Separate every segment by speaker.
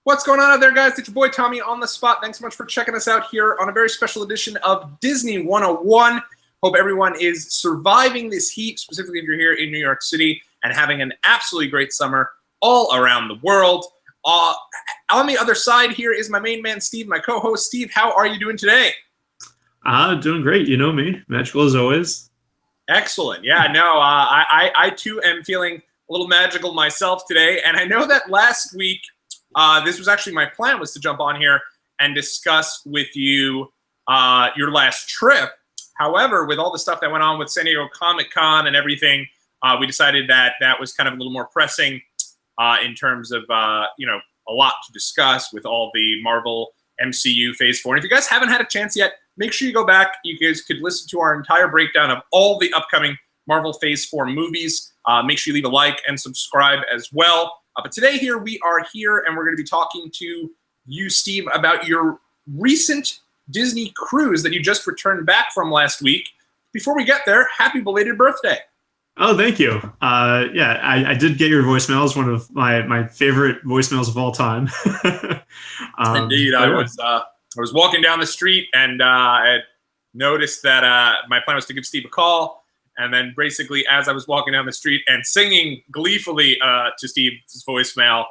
Speaker 1: What's going on out there, guys? It's your boy Tommy on the spot. Thanks so much for checking us out here on a very special edition of Disney 101. Hope everyone is surviving this heat, specifically if you're here in New York City, and having an absolutely great summer all around the world. On the other side here is my main man, Steve, my co-host. Steve, how are you doing today?
Speaker 2: Doing great. You know me. Magical as always.
Speaker 1: Excellent. Yeah, no, I too am feeling a little magical myself today. And I know that last week, this was actually my plan, was to jump on here and discuss with you your last trip. However, with all the stuff that went on with San Diego Comic-Con and everything, we decided that that was kind of a little more pressing in terms of, a lot to discuss with all the Marvel MCU Phase 4. And if you guys haven't had a chance yet, make sure you go back. You guys could listen to our entire breakdown of all the upcoming Marvel Phase 4 movies. Make sure you leave a like and subscribe as well. But today here, we are here, and we're going to be talking to you, Steve, about your recent Disney cruise that you just returned back from last week. Before we get there, happy belated birthday.
Speaker 2: Oh, thank you. Yeah, I did get your voicemail. It's one of my favorite voicemails of all time.
Speaker 1: Indeed. I was walking down the street, and I had noticed that my plan was to give Steve a call. And then basically, as I was walking down the street and singing gleefully to Steve's voicemail,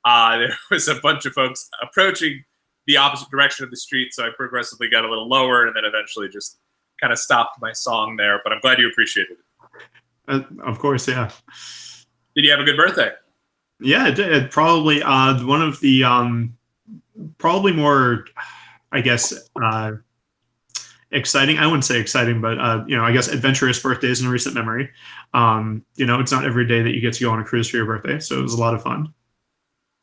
Speaker 1: there was a bunch of folks approaching the opposite direction of the street. So I progressively got a little lower and then eventually just kind of stopped my song there. But I'm glad you appreciated it.
Speaker 2: Of course, yeah.
Speaker 1: Did you have a good birthday?
Speaker 2: Yeah, it did. Probably one of the probably more, I guess, exciting. I wouldn't say exciting, but I guess adventurous birthdays in recent memory. It's not every day that you get to go on a cruise for your birthday, so it was a lot of fun.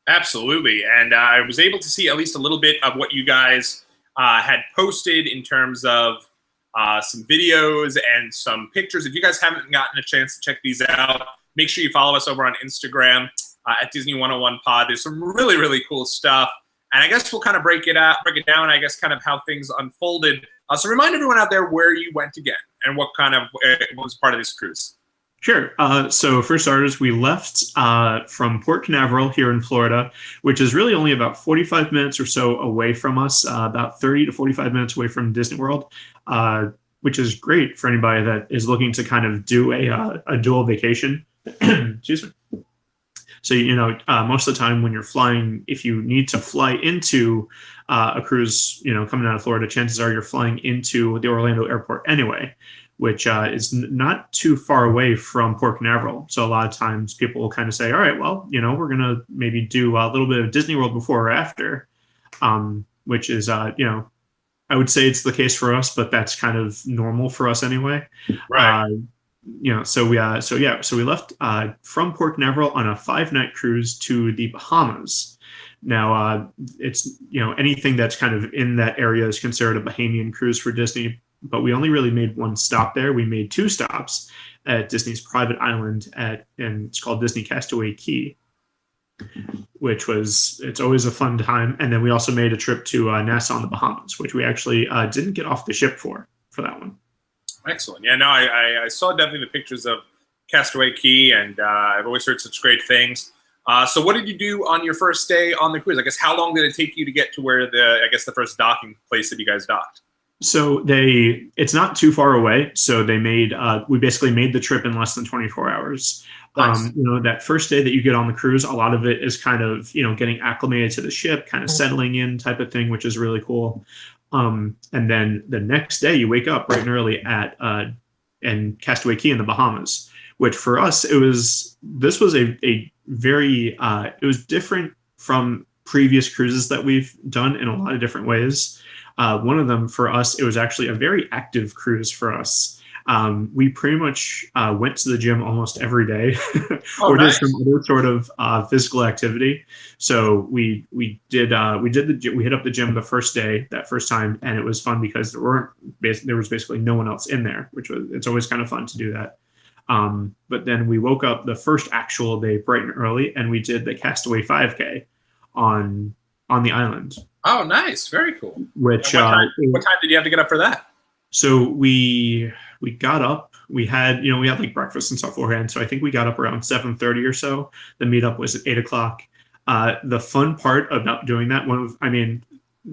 Speaker 1: Absolutely, and I was able to see at least a little bit of what you guys had posted in terms of some videos and some pictures. If you guys haven't gotten a chance to check these out, make sure you follow us over on Instagram at Disney 101 Pod. There's some really, really cool stuff. And I guess we'll kind of break it down, I guess, kind of how things unfolded. So remind everyone out there where you went again and what kind of was part of this cruise.
Speaker 2: Sure. So for starters, we left from Port Canaveral here in Florida, which is really only about 45 minutes or so away from us, about 30 to 45 minutes away from Disney World, which is great for anybody that is looking to kind of do a dual vacation. Excuse me. So, most of the time when you're flying, if you need to fly into a cruise, coming out of Florida, chances are you're flying into the Orlando airport anyway, which is not too far away from Port Canaveral. So a lot of times people will kind of say, all right, well, we're going to maybe do a little bit of Disney World before or after, which is, I would say it's the case for us, but that's kind of normal for us anyway.
Speaker 1: Right.
Speaker 2: So we left from Port Canaveral on a 5-night cruise to the Bahamas. Now, it's, anything that's kind of in that area is considered a Bahamian cruise for Disney, but we only really made one stop there. We made 2 stops at Disney's private island and it's called Disney Castaway Key, which it's always a fun time. And then we also made a trip to Nassau in the Bahamas, which we actually didn't get off the ship for that one.
Speaker 1: Excellent. Yeah, no, I saw definitely the pictures of Castaway Key, and I've always heard such great things. So what did you do on your first day on the cruise? I guess how long did it take you to get to where the first docking place that you guys docked?
Speaker 2: So it's not too far away. So we basically made the trip in less than 24 hours.
Speaker 1: Nice.
Speaker 2: That first day that you get on the cruise, a lot of it is kind of, getting acclimated to the ship, kind of settling in type of thing, which is really cool. And then the next day you wake up bright and early in Castaway Key in the Bahamas, which for us, this was a very, it was different from previous cruises that we've done in a lot of different ways. One of them for us, it was actually a very active cruise for us. We pretty much went to the gym almost every day or
Speaker 1: nice.
Speaker 2: did some other sort of physical activity. So we hit up the gym the first day, that first time, and it was fun because there was basically no one else in there, it's always kind of fun to do that. But then we woke up the first actual day bright and early, and we did the Castaway 5K on the island.
Speaker 1: Oh, nice. Very cool.
Speaker 2: What time
Speaker 1: did you have to get up for that?
Speaker 2: So we got up. We had like breakfast and stuff beforehand. So I think we got up around 7:30 or so. The meetup was at 8 o'clock. The fun part about doing that,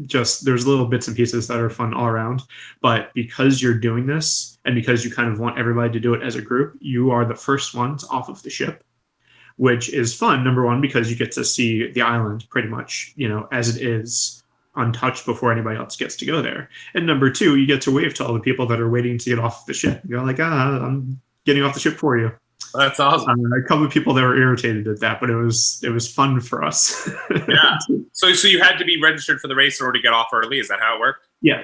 Speaker 2: just there's little bits and pieces that are fun all around, but because you're doing this and because you kind of want everybody to do it as a group, you are the first ones off of the ship, which is fun. Number one, because you get to see the island pretty much, as it is, untouched before anybody else gets to go there. And number two, you get to wave to all the people that are waiting to get off the ship. You're like, I'm getting off the ship for you.
Speaker 1: That's awesome.
Speaker 2: A couple of people that were irritated at that, but it was fun for us.
Speaker 1: Yeah. So you had to be registered for the race in order to get off early. Is that how it worked?
Speaker 2: Yeah.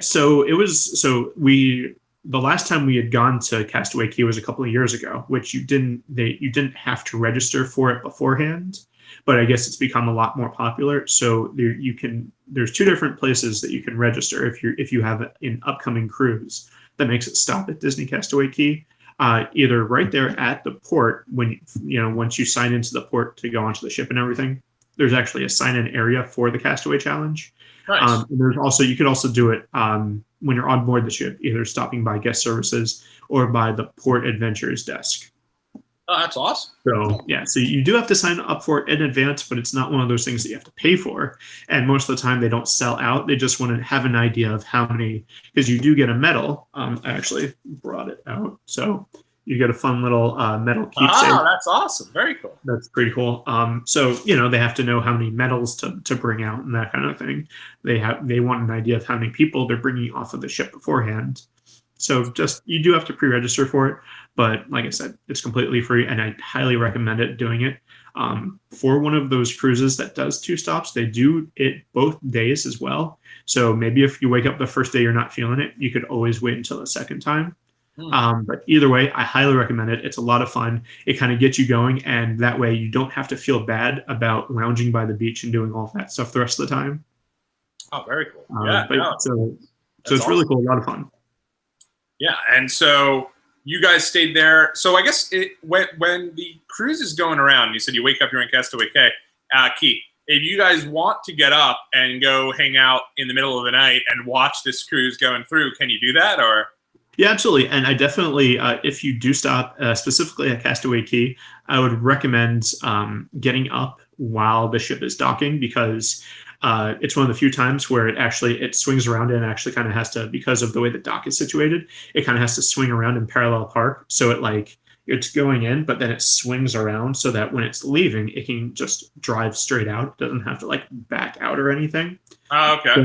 Speaker 2: The last time we had gone to Castaway Cay was a couple of years ago, which you didn't have to register for it beforehand, but I guess it's become a lot more popular. So there's two different places that you can register if you have an upcoming cruise that makes it stop at Disney Castaway Cay. Either right there at the port once you sign into the port to go onto the ship and everything, there's actually a sign-in area for the Castaway Challenge.
Speaker 1: Nice.
Speaker 2: And you could also do it when you're on board the ship, either stopping by guest services or by the port adventures desk.
Speaker 1: Oh, that's awesome.
Speaker 2: So you do have to sign up for it in advance, but it's not one of those things that you have to pay for. And most of the time they don't sell out. They just want to have an idea of how many, because you do get a medal. I actually brought it out. So you get a fun little medal keepsake.
Speaker 1: Oh, that's awesome. Very cool.
Speaker 2: That's pretty cool. So they have to know how many medals to bring out and that kind of thing. They want an idea of how many people they're bringing off of the ship beforehand. So you do have to pre-register for it, but like I said, it's completely free, and I highly recommend doing it. For one of those cruises that does 2 stops, they do it both days as well. So maybe if you wake up the first day you're not feeling it, you could always wait until the second time. But either way, I highly recommend it. It's a lot of fun. It kind of gets you going, and that way you don't have to feel bad about lounging by the beach and doing all that stuff the rest of the time.
Speaker 1: Oh, very cool.
Speaker 2: So it's really cool, a lot of fun.
Speaker 1: Yeah, and so you guys stayed there. So I guess when the cruise is going around, you said you wake up, you're in Castaway Cay. If you guys want to get up and go hang out in the middle of the night and watch this cruise going through, can you do that? Or
Speaker 2: yeah, absolutely. And I definitely, if you do stop specifically at Castaway Cay, I would recommend getting up while the ship is docking, because it's one of the few times where it swings around and actually kind of has to, because of the way the dock is situated, it kind of has to swing around in parallel park. So it's going in, but then it swings around so that when it's leaving, it can just drive straight out. It doesn't have to back out or anything.
Speaker 1: Oh, okay.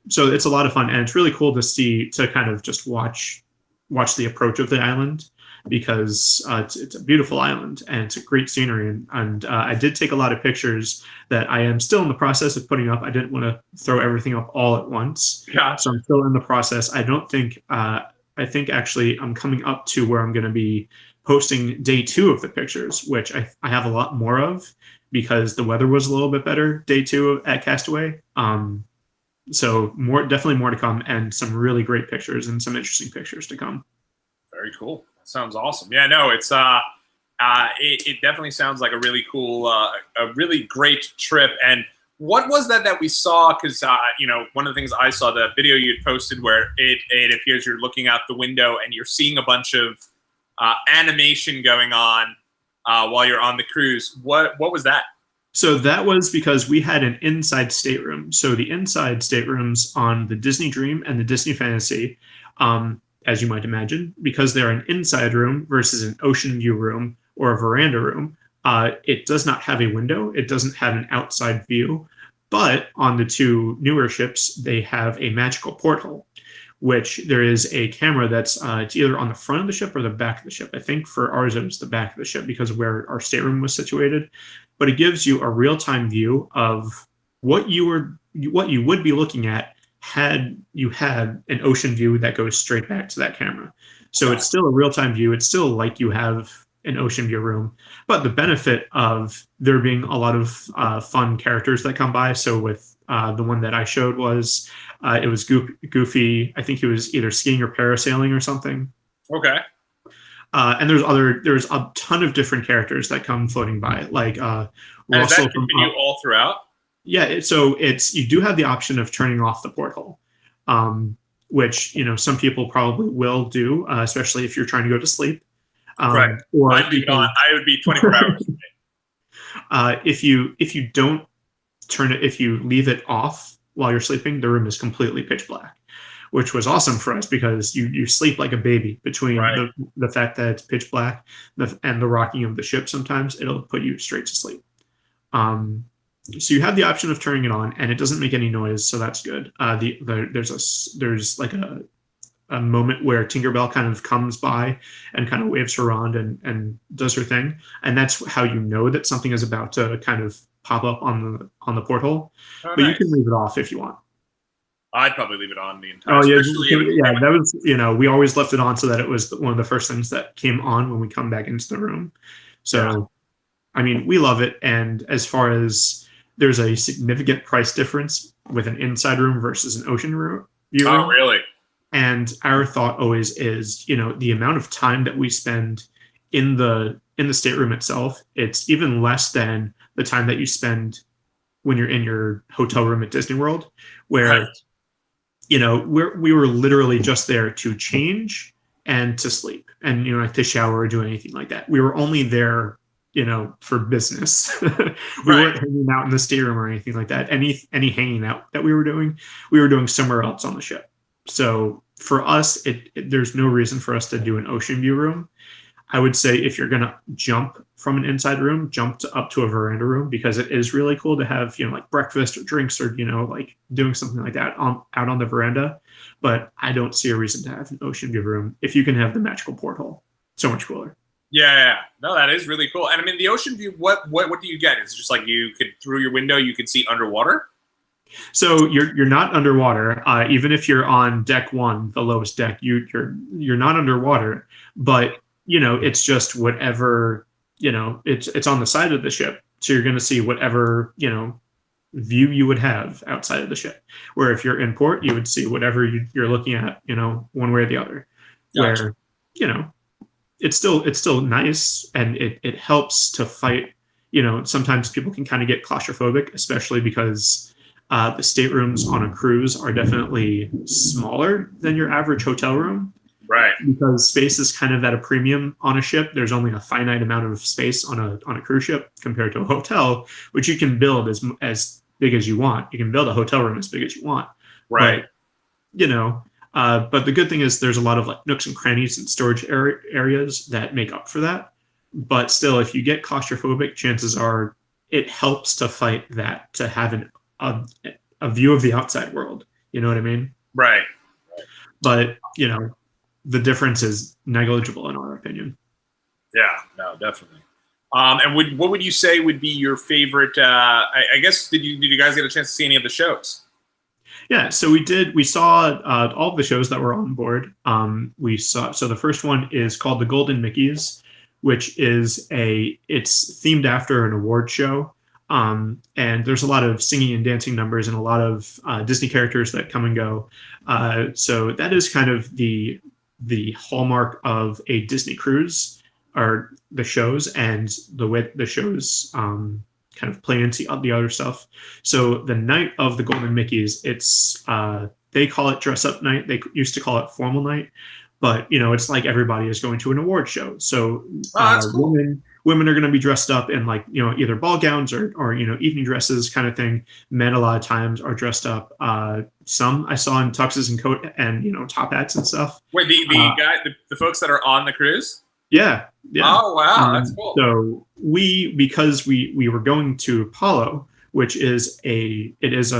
Speaker 2: So it's a lot of fun, and it's really cool to kind of just watch the approach of the island, because it's a beautiful island and it's a great scenery. And I did take a lot of pictures that I am still in the process of putting up. I didn't want to throw everything up all at once.
Speaker 1: Yeah.
Speaker 2: So I'm still in the process. I think actually I'm coming up to where I'm going to be posting day 2 of the pictures, which I have a lot more of because the weather was a little bit better day 2 at Castaway. So definitely more to come, and some really great pictures and some interesting pictures to come.
Speaker 1: Very cool. Sounds awesome. Yeah, no, it's it definitely sounds like a really cool, a really great trip. And what was that we saw? Because one of the things I saw, the video you had posted, where it appears you're looking out the window and you're seeing a bunch of animation going on while you're on the cruise. What was that?
Speaker 2: So that was because we had an inside stateroom. So the inside staterooms on the Disney Dream and the Disney Fantasy, as you might imagine, because they're an inside room versus an ocean view room or a veranda room, it does not have a window. It doesn't have an outside view. But on the 2 newer ships, they have a magical porthole, which there is a camera that's it's either on the front of the ship or the back of the ship. I think for ours, it was the back of the ship because of where our stateroom was situated. But it gives you a real-time view of what you would be looking at had you had an ocean view that goes straight back to that camera. So it's still a real-time view. It's still like you have an ocean view room. But the benefit of there being a lot of fun characters that come by. So with the one that I showed it was Goofy. I think he was either skiing or parasailing or something.
Speaker 1: Okay.
Speaker 2: And there's a ton of different characters that come floating by, like
Speaker 1: and does that continue all throughout?
Speaker 2: Yeah, so you do have the option of turning off the porthole, which some people probably will do, especially if you're trying to go to sleep.
Speaker 1: Right. Or I would be 24 hours a day.
Speaker 2: If you don't turn it, if you leave it off while you're sleeping, the room is completely pitch black, which was awesome for us because you sleep like a baby between
Speaker 1: Right.
Speaker 2: the fact that it's pitch black and the rocking of the ship. Sometimes it'll put you straight to sleep. So you have the option of turning it on, and it doesn't make any noise, so that's good. There's like a moment where Tinkerbell kind of comes by and kind of waves her wand and does her thing, and that's how you know that something is about to kind of pop up on the porthole.
Speaker 1: Oh,
Speaker 2: But
Speaker 1: nice.
Speaker 2: you can leave it off if you want.
Speaker 1: I'd probably leave it on the entire.
Speaker 2: Oh yeah,
Speaker 1: Especially
Speaker 2: that was, we always left it on so that it was one of the first things that came on when we come back into the room. So, I mean, we love it. And as far as there's a significant price difference with an inside room versus an ocean view room.
Speaker 1: Oh, really?
Speaker 2: And our thought always is, the amount of time that we spend in the stateroom itself, it's even less than the time that you spend when you're in your hotel room at Disney World, where
Speaker 1: Right.
Speaker 2: we were literally just there to change and to sleep, and like to shower or do anything like that. We were only there, for business. We weren't hanging out in the stateroom or anything like that. Any hanging out that we were doing somewhere else on the ship. So for us, there's no reason for us to do an ocean view room. I would say if you're gonna jump from an inside room, jump up to a veranda room, because it is really cool to have like breakfast or drinks or like doing something like that out on the veranda. But I don't see a reason to have an ocean view room if you can have the magical porthole. So much cooler.
Speaker 1: Yeah. No, that is really cool. And I mean, the ocean view. What do you get? It's just like you could, through your window, you could see underwater.
Speaker 2: So you're not underwater. Even if you're on deck 1, the lowest deck, you're not underwater. But it's just whatever, it's on the side of the ship. So you're going to see whatever, view you would have outside of the ship. Where if you're in port, you would see whatever you're looking at, one way or the other.
Speaker 1: Gotcha.
Speaker 2: Where, it's still nice, and it helps to fight. Sometimes people can kind of get claustrophobic, especially because the staterooms on a cruise are definitely smaller than your average hotel room.
Speaker 1: Right.
Speaker 2: Because space is kind of at a premium on a ship. There's only a finite amount of space on a cruise ship compared to a hotel, which you can build as big as you want. You can build a hotel room as big as you want.
Speaker 1: Right.
Speaker 2: But the good thing is there's a lot of like nooks and crannies and storage areas that make up for that. But still, if you get claustrophobic, chances are it helps to fight that, to have a view of the outside world. You know what I mean?
Speaker 1: Right.
Speaker 2: But, the difference is negligible in our opinion.
Speaker 1: Yeah, no, definitely. And what would you say would be your favorite? I guess did you guys get a chance to see any of the shows?
Speaker 2: Yeah, so we saw all of the shows that were on board. So the first one is called The Golden Mickeys, which is it's themed after an award show. And there's a lot of singing and dancing numbers and a lot of Disney characters that come and go. So that is kind of the hallmark of a Disney cruise, are the shows and the way the shows kind of play into the other stuff. So the night of the Golden Mickeys, it's they call it dress up night. They used to call it formal night, but it's like everybody is going to an award show. So
Speaker 1: that's cool.
Speaker 2: women are going to be dressed up in like either ball gowns or evening dresses kind of thing. Men a lot of times are dressed up. Some I saw in tuxes and coat and top hats and stuff.
Speaker 1: Wait, the folks that are on the cruise?
Speaker 2: Yeah.
Speaker 1: Oh wow, that's cool.
Speaker 2: So because we were going to Apollo, which is a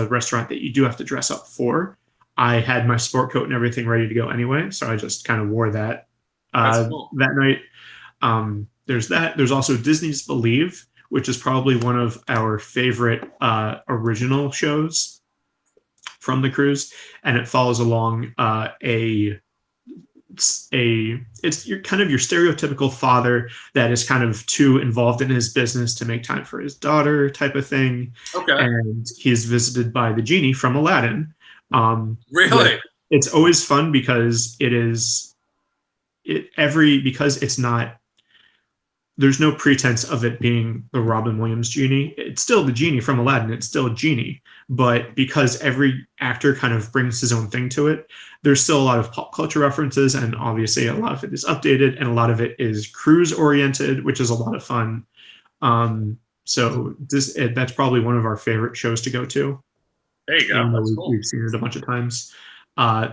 Speaker 2: restaurant that you do have to dress up for. I had my sport coat and everything ready to go anyway, so I just kind of wore that
Speaker 1: cool.
Speaker 2: that night. There's that. There's also Disney's Believe, which is probably one of our favorite original shows from the cruise, and it follows along it's your kind of your stereotypical father that is kind of too involved in his business to make time for his daughter type of thing.
Speaker 1: Okay.
Speaker 2: And he's visited by the genie from Aladdin.
Speaker 1: Really?
Speaker 2: It's always fun because it's not, there's no pretense of it being the Robin Williams genie. It's still the genie from Aladdin. It's still a genie. But because every actor kind of brings his own thing to it, there's still a lot of pop culture references. And obviously a lot of it is updated and a lot of it is cruise oriented, which is a lot of fun. So that's probably one of our favorite shows to go to.
Speaker 1: There you go.
Speaker 2: Even though
Speaker 1: That's cool.
Speaker 2: we've seen it a bunch of times.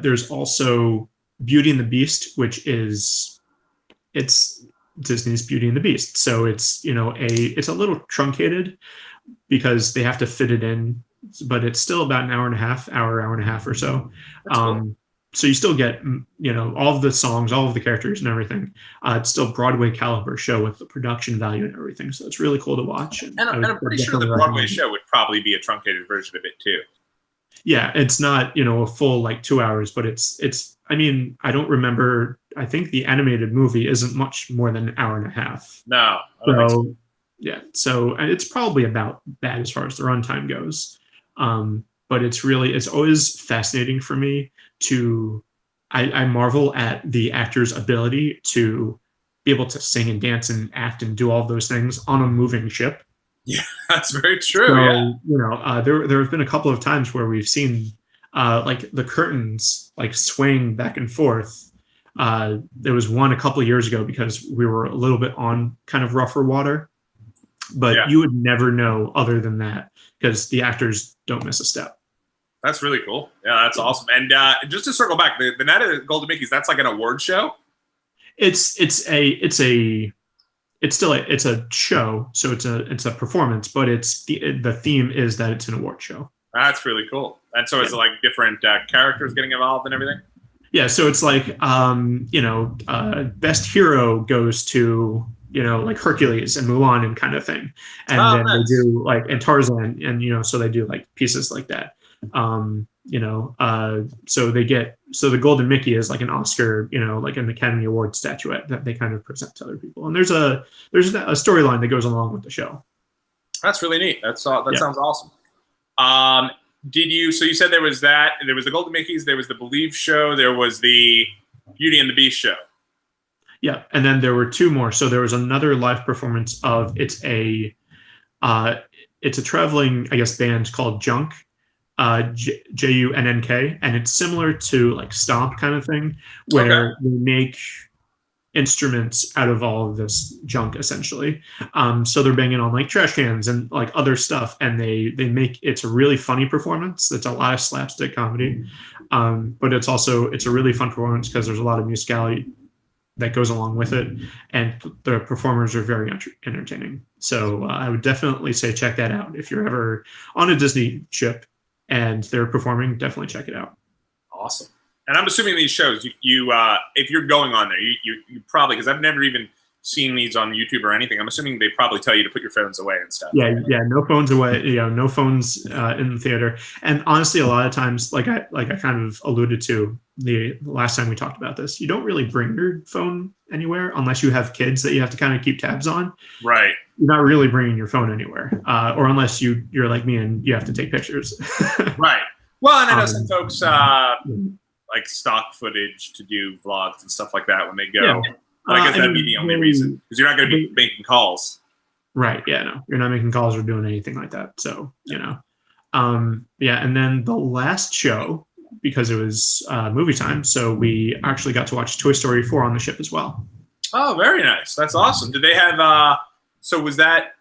Speaker 2: There's also Beauty and the Beast, which it's Disney's Beauty and the Beast. So it's it's a little truncated because they have to fit it in, but it's still about an hour and a half or so.
Speaker 1: Cool.
Speaker 2: So you still get all of the songs, all of the characters and everything. It's still Broadway caliber show with the production value and everything. So it's really cool to watch.
Speaker 1: And I'm pretty sure the Broadway show would probably be a truncated version of it too.
Speaker 2: Yeah, it's not a full like 2 hours, but it's. I mean, I don't remember. I think the animated movie isn't much more than an hour and a half.
Speaker 1: No.
Speaker 2: So yeah, so and it's probably about that as far as the runtime goes. But it's always fascinating for me to. I marvel at the actor's ability to be able to sing and dance and act and do all of those things on a moving ship.
Speaker 1: Yeah, that's very true.
Speaker 2: So, there have been a couple of times where we've seen like the curtains like swaying back and forth. There was one a couple of years ago because we were a little bit on kind of rougher water, but you would never know other than that because the actors don't miss a step.
Speaker 1: That's really cool. Yeah, that's awesome. And just to circle back, the Night of the Golden Mickeys, that's like an award show?
Speaker 2: It's still it's a show, so it's a performance, but the theme is that it's an award show.
Speaker 1: That's really cool. And so is it like different characters getting involved and everything?
Speaker 2: Yeah, so it's like best hero goes to like Hercules and Mulan and kind of thing, and then nice. They do like and Tarzan and so they do like pieces like that. So the Golden Mickey is like an Oscar, like an Academy Award statuette that they kind of present to other people. And there's a storyline that goes along with the show.
Speaker 1: That's really neat. That sounds awesome. So you said there was the Golden Mickeys, there was the Believe show, there was the Beauty and the Beast show.
Speaker 2: Yeah. And then there were two more. So there was another live performance of it's a traveling, I guess, band called Junk. Junk, and it's similar to like Stomp kind of thing where they make instruments out of all of this junk essentially. So they're banging on like trash cans and like other stuff, and they make it's a really funny performance. It's a lot of slapstick comedy, but it's a really fun performance because there's a lot of musicality that goes along with it, and the performers are very entertaining. So I would definitely say check that out if you're ever on a Disney ship and they're performing. Definitely check it out.
Speaker 1: Awesome. And I'm assuming these shows, you if you're going on there, you probably, because I've never even seen these on YouTube or anything, I'm assuming they probably tell you to put your phones away and stuff.
Speaker 2: Yeah, no phones away. No phones in the theater. And honestly, a lot of times, like I kind of alluded to the last time we talked about this, you don't really bring your phone anywhere unless you have kids that you have to kind of keep tabs on.
Speaker 1: Right.
Speaker 2: You're not really bringing your phone anywhere, or unless you're like me and you have to take pictures.
Speaker 1: Right. Well, and I know some folks like stock footage to do vlogs and stuff like that when they go. Yeah. But I guess that'd be the only reason, because you're not going to be making calls.
Speaker 2: Right. Yeah. No, you're not making calls or doing anything like that. So yeah. And then the last show, because it was movie time, so we actually got to watch Toy Story 4 on the ship as well. Oh,
Speaker 1: very nice. That's awesome. Did they have? So was that?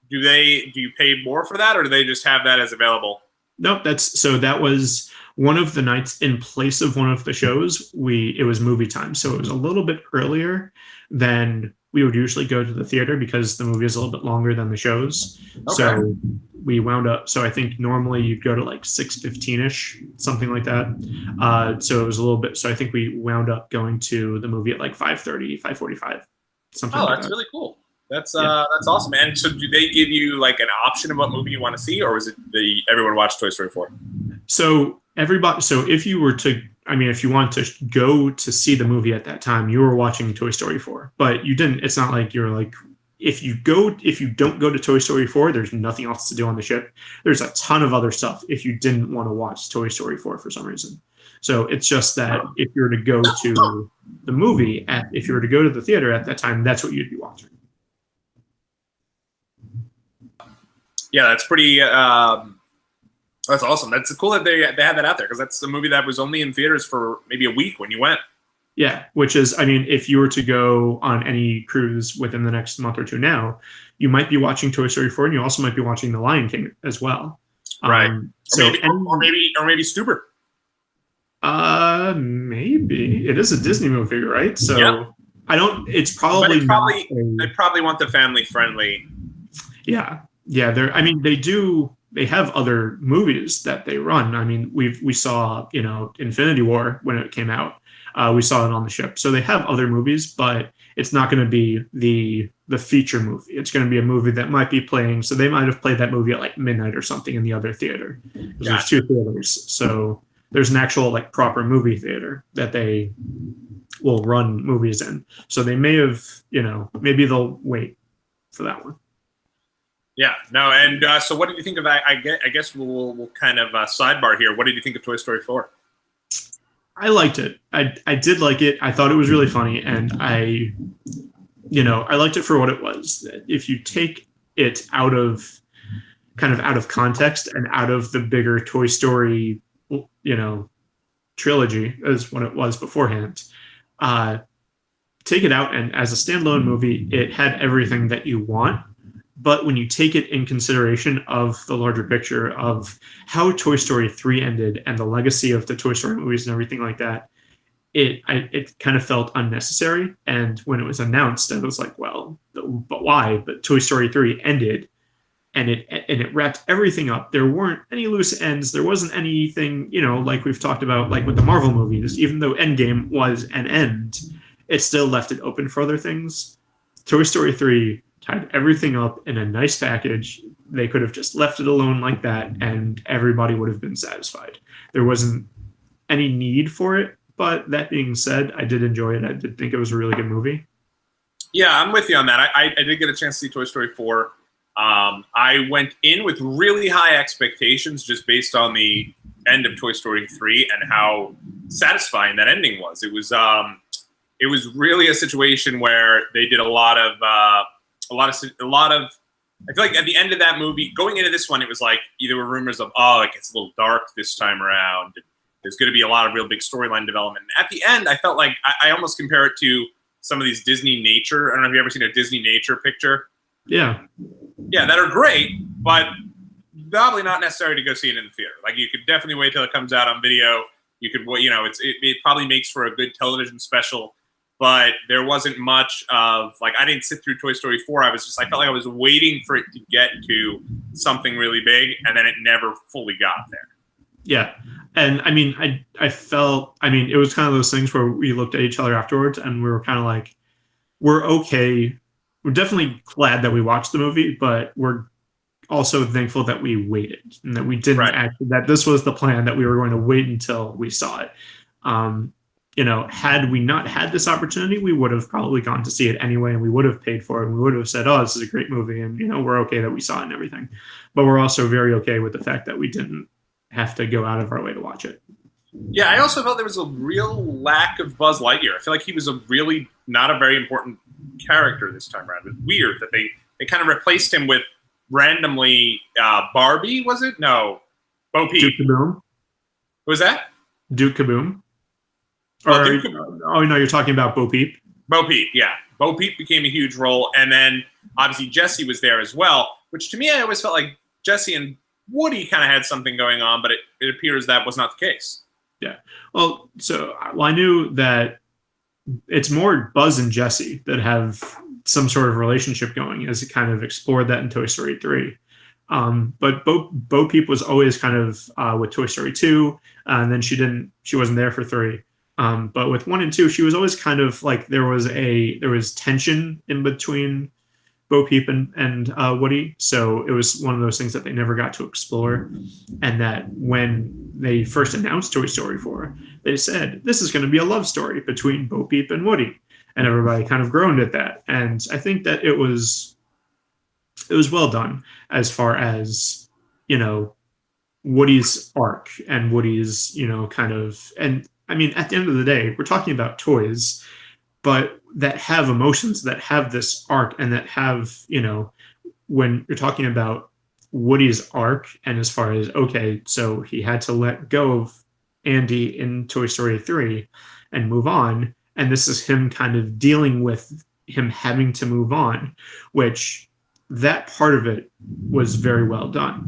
Speaker 1: Do you pay more for that, or do they just have that as available?
Speaker 2: Nope. That was one of the nights in place of one of the shows. It was movie time, so it was a little bit earlier than we would usually go to the theater because the movie is a little bit longer than the shows. Okay. So we wound up. So I think normally you'd go to like 6:15ish, something like that. So it was a little bit. So I think we wound up going to the movie at like 5:30, 5:45, something.
Speaker 1: Oh,
Speaker 2: like
Speaker 1: that's
Speaker 2: that.
Speaker 1: really cool. That's awesome. And so do they give you like an option of what movie you want to see, or is it everyone watch Toy Story 4?
Speaker 2: So if you want to go to see the movie at that time, you were watching Toy Story 4, but you didn't. It's not like you're like, if you don't go to Toy Story 4, there's nothing else to do on the ship. There's a ton of other stuff if you didn't want to watch Toy Story 4 for some reason. So it's just that if you were to go to the movie, if you were to go to the theater at that time, that's what you'd be watching.
Speaker 1: Yeah, that's pretty. That's awesome. That's cool that they had that out there, because that's the movie that was only in theaters for maybe a week when you went.
Speaker 2: Yeah, which is, I mean, if you were to go on any cruise within the next month or two now, you might be watching Toy Story 4, and you also might be watching The Lion King as well.
Speaker 1: Right. Or
Speaker 2: So,
Speaker 1: maybe Stuber.
Speaker 2: maybe it is a Disney movie, right?
Speaker 1: Yeah.
Speaker 2: So I don't. It's
Speaker 1: But
Speaker 2: probably not.
Speaker 1: they probably want the family friendly.
Speaker 2: Yeah, yeah. They're. I mean, they do. They have other movies that they run. I mean, we saw Infinity War when it came out. We saw it on the ship. So they have other movies, but it's not going to be the feature movie. It's going to be a movie that might be playing. So they might have played that movie at like midnight or something in the other theater. Because there's two theaters. So there's an actual like proper movie theater that they will run movies in. So they may have, maybe they'll wait for that one.
Speaker 1: Yeah, no, and so what did you think of that? I guess we'll kind of sidebar here. What did you think of Toy Story 4?
Speaker 2: I liked it. I did like it. I thought it was really funny, and I liked it for what it was. If you take it out of context and out of the bigger Toy Story, trilogy as what it was beforehand, take it out, and as a standalone movie, it had everything that you want. But when you take it in consideration of the larger picture of how Toy Story 3 ended and the legacy of the Toy Story movies and everything like that, it kind of felt unnecessary. And when it was announced, I was like, well, but why? But Toy Story 3 ended, and it wrapped everything up. There weren't any loose ends. There wasn't anything, like we've talked about, like with the Marvel movies, even though Endgame was an end, it still left it open for other things. Toy Story 3 tied everything up in a nice package. They could have just left it alone like that, and everybody would have been satisfied. There wasn't any need for it, but that being said, I did enjoy it. I did think it was a really good movie.
Speaker 1: Yeah, I'm with you on that. I did get a chance to see Toy Story 4. I went in with really high expectations just based on the end of Toy Story 3 and how satisfying that ending was. It was really a situation where they did a lot of. I feel like at the end of that movie, going into this one, it was like there were rumors of, it gets a little dark this time around. There's going to be a lot of real big storyline development. And at the end, I felt like I almost compare it to some of these Disney nature. I don't know if you've ever seen a Disney nature picture.
Speaker 2: Yeah.
Speaker 1: Yeah, that are great, but probably not necessary to go see it in the theater. Like you could definitely wait till it comes out on video. You could, it probably makes for a good television special. But there wasn't much of, like, I didn't sit through Toy Story 4. I felt like I was waiting for it to get to something really big, and then it never fully got there.
Speaker 2: Yeah. And I mean, I felt, it was kind of those things where we looked at each other afterwards and we were kind of like, we're okay. We're definitely glad that we watched the movie, but we're also thankful that we waited and that we didn't that this was the plan, that we were going to wait until we saw it. Had we not had this opportunity, we would have probably gone to see it anyway, and we would have paid for it, and we would have said, this is a great movie, and, we're okay that we saw it and everything. But we're also very okay with the fact that we didn't have to go out of our way to watch it.
Speaker 1: Yeah, I also felt there was a real lack of Buzz Lightyear. I feel like he was really not a very important character this time around. It was weird that they kind of replaced him with randomly Barbie, was it? No. Bo Peep.
Speaker 2: Duke Kaboom.
Speaker 1: Who was that?
Speaker 2: Duke Kaboom. No, you're talking about Bo Peep.
Speaker 1: Bo Peep, yeah. Bo Peep became a huge role, and then obviously Jessie was there as well, which to me I always felt like Jessie and Woody kind of had something going on, but it appears that was not the case.
Speaker 2: Yeah. Well, I knew that it's more Buzz and Jessie that have some sort of relationship going, as it kind of explored that in Toy Story 3. But Bo Peep was always kind of with Toy Story 2, and then she wasn't there for 3. But with 1 and 2, she was always kind of like there was tension in between Bo Peep and Woody. So it was one of those things that they never got to explore. And that when they first announced Toy Story 4, they said, this is going to be a love story between Bo Peep and Woody. And everybody kind of groaned at that. And I think that it was well done as far as, Woody's arc and Woody's, kind of, and I mean, at the end of the day, we're talking about toys, but that have emotions, that have this arc, and that have, when you're talking about Woody's arc, and as far as, okay, so he had to let go of Andy in Toy Story 3 and move on, and this is him kind of dealing with him having to move on, which that part of it was very well done.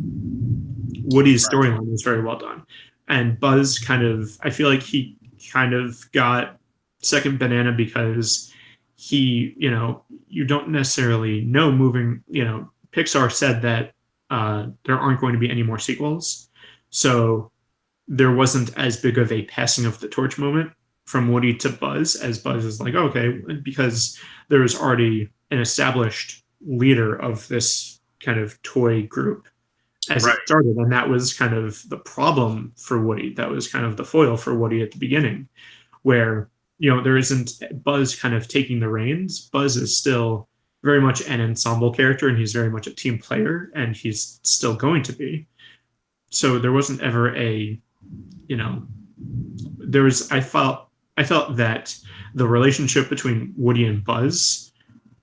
Speaker 2: Woody's storyline was very well done. And Buzz kind of, I feel like he kind of got second banana because he, you don't necessarily know moving, Pixar said that there aren't going to be any more sequels. So there wasn't as big of a passing of the torch moment from Woody to Buzz, as Buzz is like, okay, because there was already an established leader of this kind of toy group as it started. And that was kind of the problem for Woody. That was kind of the foil for Woody at the beginning, where, there isn't Buzz kind of taking the reins. Buzz is still very much an ensemble character, and he's very much a team player, and he's still going to be. So there wasn't ever a, I felt that the relationship between Woody and Buzz,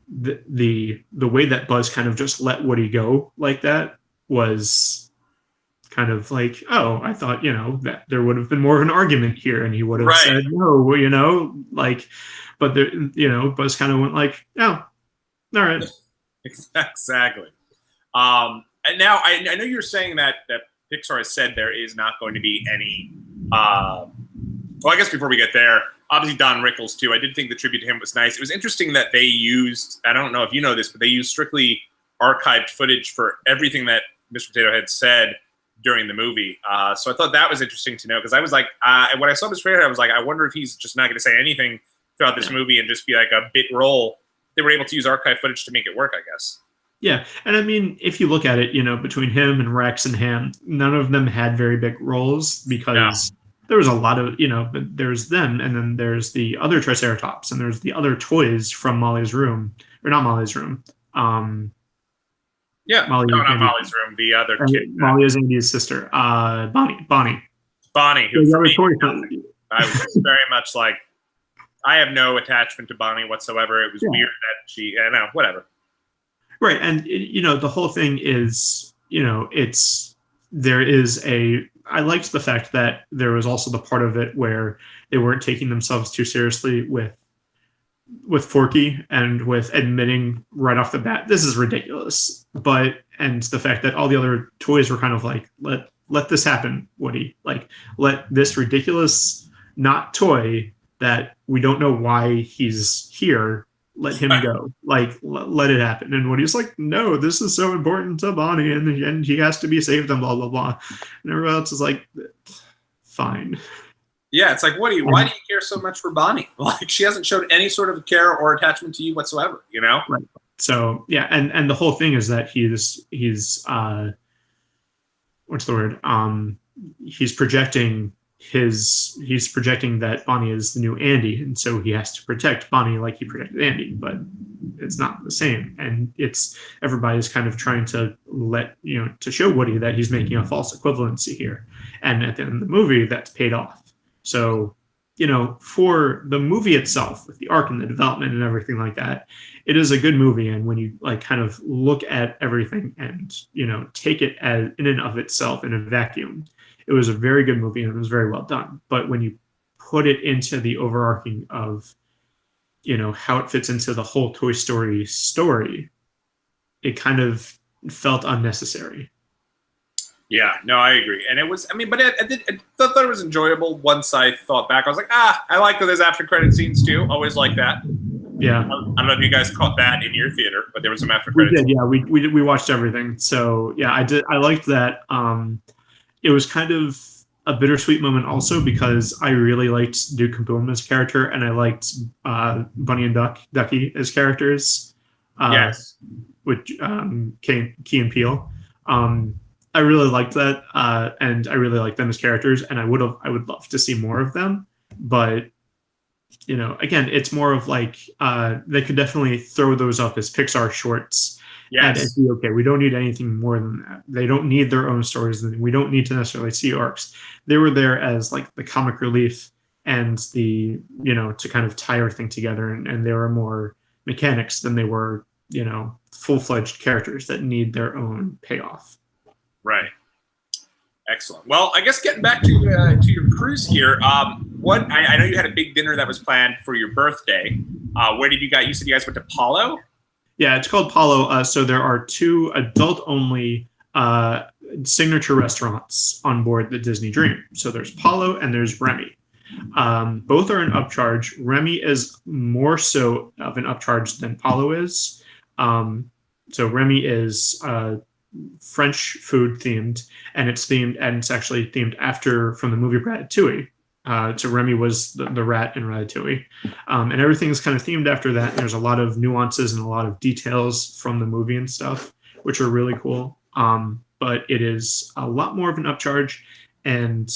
Speaker 2: the way that Buzz kind of just let Woody go like that was kind of like, oh, I thought, that there would have been more of an argument here, and he would have said no, but there, Buzz kind of went like, oh, all right.
Speaker 1: Exactly. And now I know you're saying that Pixar has said there is not going to be any. Well, I guess before we get there, obviously Don Rickles too. I did think the tribute to him was nice. It was interesting that they used, I don't know if you know this, but they used strictly archived footage for everything that Mr. Potato Head said during the movie. So I thought that was interesting to know, because I was like, when I saw Mr. Potato Head, I was like, I wonder if he's just not going to say anything throughout this movie and just be like a bit role. They were able to use archive footage to make it work, I guess.
Speaker 2: Yeah, and I mean, if you look at it, between him and Rex and Ham, none of them had very big roles because there was a lot of, there's them, and then there's the other Triceratops, and there's the other toys from Molly's room, or not Molly's room.
Speaker 1: Not Molly's room. The other kid.
Speaker 2: Molly is Andy's sister. Bonnie.
Speaker 1: Bonnie, who for me, I was very much like, I have no attachment to Bonnie whatsoever. It was weird that she, whatever.
Speaker 2: Right. And, the whole thing is, I liked the fact that there was also the part of it where they weren't taking themselves too seriously with Forky and with admitting right off the bat, this is ridiculous. And the fact that all the other toys were kind of like, let this happen, Woody. Like, let this ridiculous not toy that we don't know why he's here, let him go. Like, let it happen. And Woody's like, no, this is so important to Bonnie, and he has to be saved, and blah, blah, blah. And everyone else is like, fine.
Speaker 1: Yeah, it's like, Woody, why do you care so much for Bonnie? Like, she hasn't showed any sort of care or attachment to you whatsoever,
Speaker 2: Right. So, yeah, and the whole thing is that he's what's the word? He's projecting that Bonnie is the new Andy, and so he has to protect Bonnie like he protected Andy, but it's not the same. And everybody's kind of trying to to show Woody that he's making a false equivalency here. And at the end of the movie, that's paid off. So, for the movie itself, with the arc and the development and everything like that, it is a good movie. And when you kind of look at everything and, take it as in and of itself in a vacuum, it was a very good movie and it was very well done. But when you put it into the overarching of, how it fits into the whole Toy Story story, it kind of felt unnecessary.
Speaker 1: Yeah, no, I agree. And it was, but I thought it was enjoyable once I thought back. I was like, I like that there's after credit scenes too. Always like that.
Speaker 2: Yeah.
Speaker 1: I don't know if you guys caught that in your theater, but there was some after credit scenes.
Speaker 2: Yeah, we watched everything. So yeah, I did. I liked that. It was kind of a bittersweet moment also because I really liked Duke Kaboom as a character, and I liked Bunny and Ducky as characters.
Speaker 1: Yes.
Speaker 2: With Key and Peele. I really liked that, and I really liked them as characters, and I would love to see more of them. But again, it's more of like they could definitely throw those up as Pixar shorts.
Speaker 1: Yes.
Speaker 2: And be okay. We don't need anything more than that. They don't need their own stories. We don't need to necessarily see arcs. They were there as like the comic relief and the to kind of tie everything together, and they were more mechanics than they were full-fledged characters that need their own payoff.
Speaker 1: Right. Excellent. Well, I guess getting back to your cruise here, I know you had a big dinner that was planned for your birthday. Where did you guys? You said you guys went to Palo.
Speaker 2: Yeah, it's called Palo. So there are two adult-only signature restaurants on board the Disney Dream. So there's Palo and there's Remy. Both are an upcharge. Remy is more so of an upcharge than Palo is. So Remy is French food themed, and it's actually themed from the movie Ratatouille. So Remy was the rat in Ratatouille. And everything's kind of themed after that. And there's a lot of nuances and a lot of details from the movie and stuff, which are really cool. But it is a lot more of an upcharge, and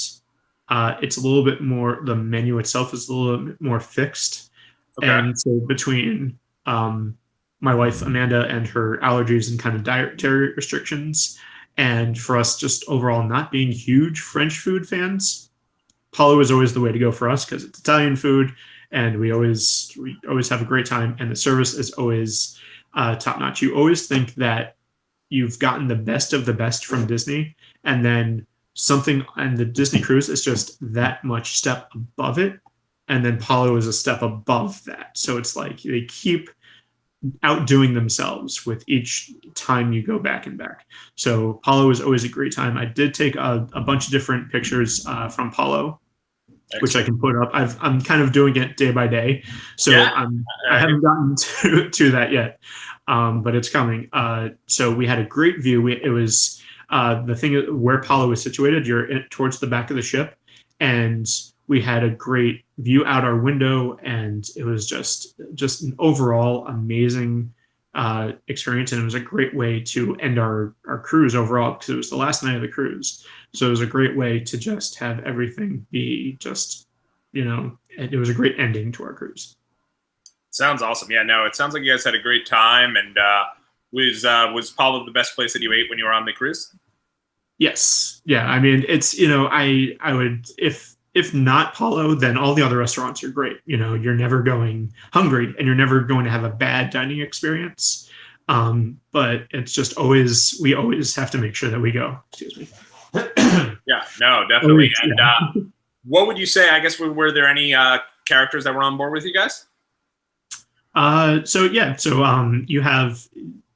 Speaker 2: it's a little bit more, the menu itself is a little bit more fixed. Okay. And so between my wife, Amanda, and her allergies and kind of dietary restrictions, and for us just overall not being huge French food fans, Palo is always the way to go for us because it's Italian food, and we always have a great time, and the service is always top notch. You always think that you've gotten the best of the best from Disney, and then something on the Disney cruise is just that much step above it, and then Palo is a step above that. So it's like they keep outdoing themselves with each time you go back and back. So Palo is always a great time. I did take a bunch of different pictures from Palo. Excellent. Which I can put up. I'm kind of doing it day by day, so yeah. I haven't gotten to that yet, but it's coming. So we had a great view. It was the thing where Palo is situated. You're towards the back of the ship, and we had a great view out our window, and it was just an overall amazing experience, and it was a great way to end our cruise overall because it was the last night of the cruise. So it was a great way to just have everything be just, it was a great ending to our cruise.
Speaker 1: Sounds awesome. Yeah, no, it sounds like you guys had a great time. And was Palo the best place that you ate when you were on the cruise?
Speaker 2: Yes. Yeah. I mean, it's, I would, if not Palo, then all the other restaurants are great. You're never going hungry, and you're never going to have a bad dining experience. But it's just we always have to make sure that we go. Excuse me.
Speaker 1: Yeah, no, definitely. And what would you say? I guess were there any characters that were on board with you guys?
Speaker 2: So you have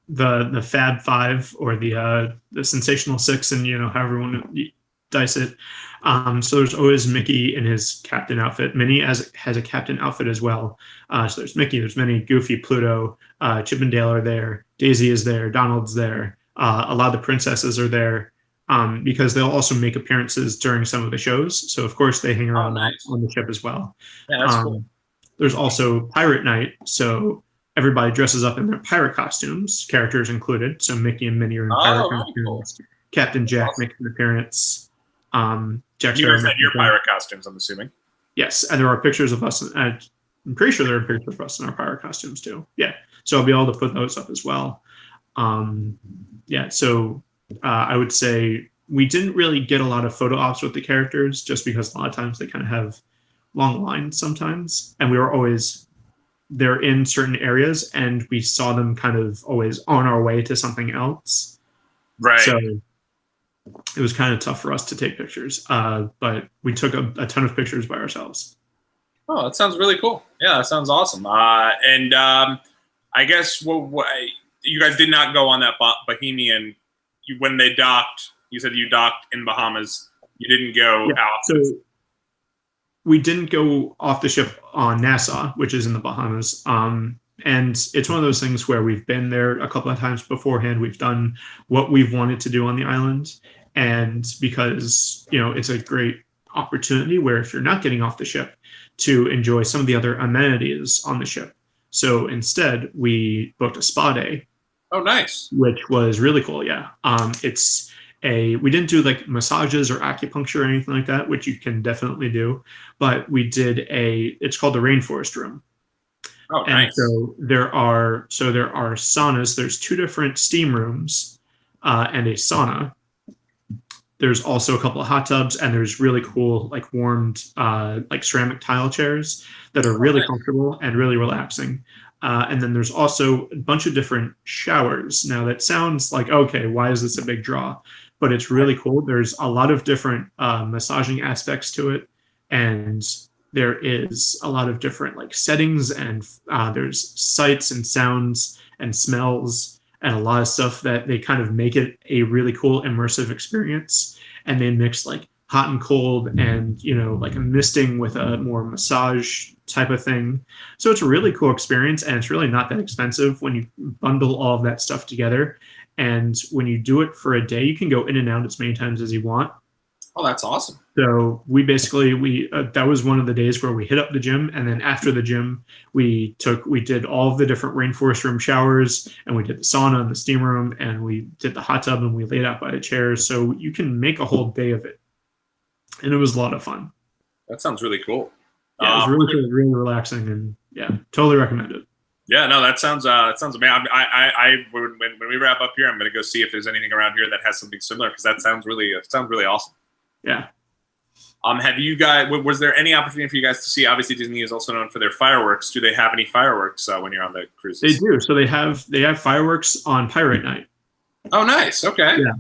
Speaker 2: the Fab Five or the Sensational Six, and however you want to dice it. So there's always Mickey in his captain outfit. Minnie has a captain outfit as well. So there's Mickey, there's Minnie, Goofy, Pluto, Chip and Dale are there. Daisy is there. Donald's there. A lot of the princesses are there because they'll also make appearances during some of the shows. So of course they hang around on the ship as well. Yeah, that's cool. There's also Pirate Night. So everybody dresses up in their pirate costumes, characters included. So Mickey and Minnie are in pirate costumes. Cool. Captain Jack makes an appearance. Jack
Speaker 1: you guys had your pirate costumes, I'm assuming. Yes,
Speaker 2: and there are pictures of us. I'm pretty sure there are pictures of us in our pirate costumes too. Yeah, so I'll be able to put those up as well. So I would say we didn't really get a lot of photo ops with the characters, just because a lot of times they kind of have long lines sometimes, and they're in certain areas, and we saw them kind of always on our way to something else.
Speaker 1: Right.
Speaker 2: So it was kind of tough for us to take pictures, but we took a ton of pictures by ourselves.
Speaker 1: Oh, that sounds really cool. Yeah, that sounds awesome. And I guess you guys did not go on that Bohemian. When they docked, you said you docked in Bahamas. You didn't go out.
Speaker 2: So we didn't go off the ship on Nassau, which is in the Bahamas. And it's one of those things where we've been there a couple of times beforehand. We've done what we've wanted to do on the island. And because, it's a great opportunity where if you're not getting off the ship to enjoy some of the other amenities on the ship. So instead, we booked a spa day.
Speaker 1: Oh, nice.
Speaker 2: Which was really cool, yeah. We didn't do like massages or acupuncture or anything like that, which you can definitely do. But we did it's called the Rainforest Room.
Speaker 1: Oh, nice.
Speaker 2: And so there are saunas. There's 2 different steam rooms and a sauna. There's also a couple of hot tubs, and there's really cool, like warmed, like ceramic tile chairs that are really comfortable and really relaxing. And then there's also a bunch of different showers. Now that sounds like, okay, why is this a big draw? But it's really cool. There's a lot of different massaging aspects to it. And there is a lot of different like settings, and there's sights and sounds and smells and a lot of stuff that they kind of make it a really cool immersive experience. And they mix like hot and cold, and like a misting with a more massage type of thing. So it's a really cool experience, and it's really not that expensive when you bundle all of that stuff together. And when you do it for a day, you can go in and out as many times as you want.
Speaker 1: Oh, that's awesome.
Speaker 2: So we that was one of the days where we hit up the gym, and then after the gym, we did all of the different rainforest room showers, and we did the sauna and the steam room, and we did the hot tub, and we laid out by the chairs. So you can make a whole day of it, and it was a lot of fun.
Speaker 1: That sounds really cool.
Speaker 2: Yeah, it was really cool, really relaxing, and yeah, totally recommend it.
Speaker 1: Yeah, no, that sounds amazing. When we wrap up here, I'm gonna go see if there's anything around here that has something similar, because that sounds really awesome.
Speaker 2: Yeah.
Speaker 1: Have you guys? Was there any opportunity for you guys to see? Obviously, Disney is also known for their fireworks. Do they have any fireworks when you're on the cruises?
Speaker 2: They do. So they have fireworks on Pirate Night.
Speaker 1: Oh, nice. Okay.
Speaker 2: Yeah.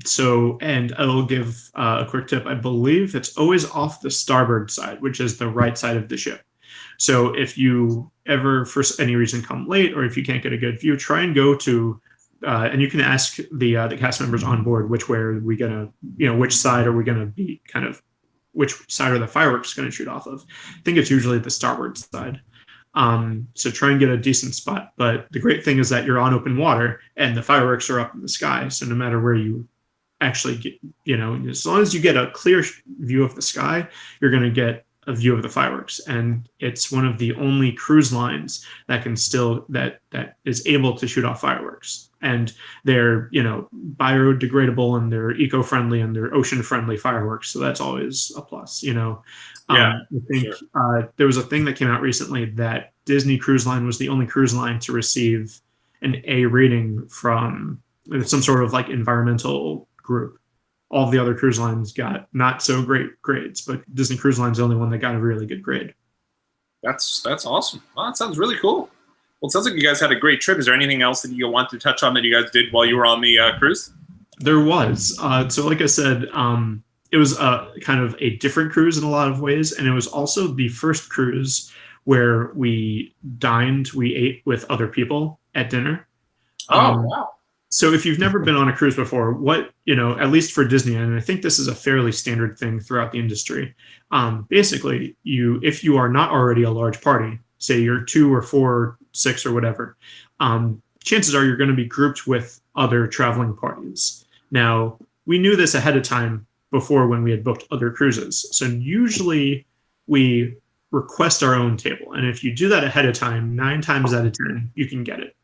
Speaker 2: So, and I'll give a quick tip. I believe it's always off the starboard side, which is the right side of the ship. So if you ever, for any reason, come late, or if you can't get a good view, try and go to, and you can ask the cast members on board which way are we gonna, which side are we gonna be, kind of, which side are the fireworks gonna shoot off of. I think it's usually the starboard side. So try and get a decent spot. But the great thing is that you're on open water, and the fireworks are up in the sky. So no matter where you actually get, as long as you get a clear view of the sky, you're gonna get a view of the fireworks. And it's one of the only cruise lines that can still that is able to shoot off fireworks. And they're biodegradable, and they're eco-friendly, and they're ocean-friendly fireworks. So that's always a plus.
Speaker 1: Yeah,
Speaker 2: I think
Speaker 1: sure.
Speaker 2: There was a thing that came out recently that Disney Cruise Line was the only cruise line to receive an A rating from some sort of like environmental group. All the other cruise lines got not so great grades, but Disney Cruise Line's the only one that got a really good grade.
Speaker 1: That's awesome. Well, that sounds really cool. Well, it sounds like you guys had a great trip. Is there anything else that you want to touch on that you guys did while you were on the cruise?
Speaker 2: There was. So like I said, it was kind of a different cruise in a lot of ways, and it was also the first cruise where we ate with other people at dinner.
Speaker 1: Oh, wow.
Speaker 2: So if you've never been on a cruise before, at least for Disney, and I think this is a fairly standard thing throughout the industry, basically, if you are not already a large party, say you're 2 or 4, or 6 or whatever, chances are you're going to be grouped with other traveling parties. Now, we knew this ahead of time before when we had booked other cruises. So usually we request our own table. And if you do that ahead of time, 9 times out of 10, you can get it.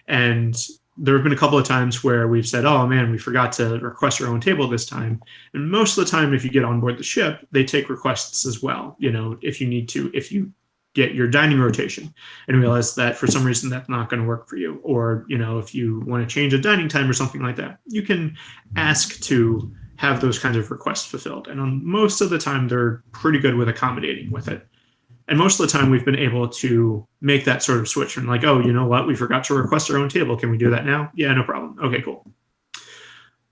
Speaker 2: And there have been a couple of times where we've said, oh man, we forgot to request our own table this time. And most of the time, if you get on board the ship, they take requests as well. If you get your dining rotation and realize that for some reason that's not going to work for you, or, if you want to change a dining time or something like that, you can ask to have those kinds of requests fulfilled. And on most of the time, they're pretty good with accommodating with it. And most of the time, we've been able to make that sort of switch from like, oh, you know what? We forgot to request our own table. Can we do that now? Yeah, no problem. Okay, cool.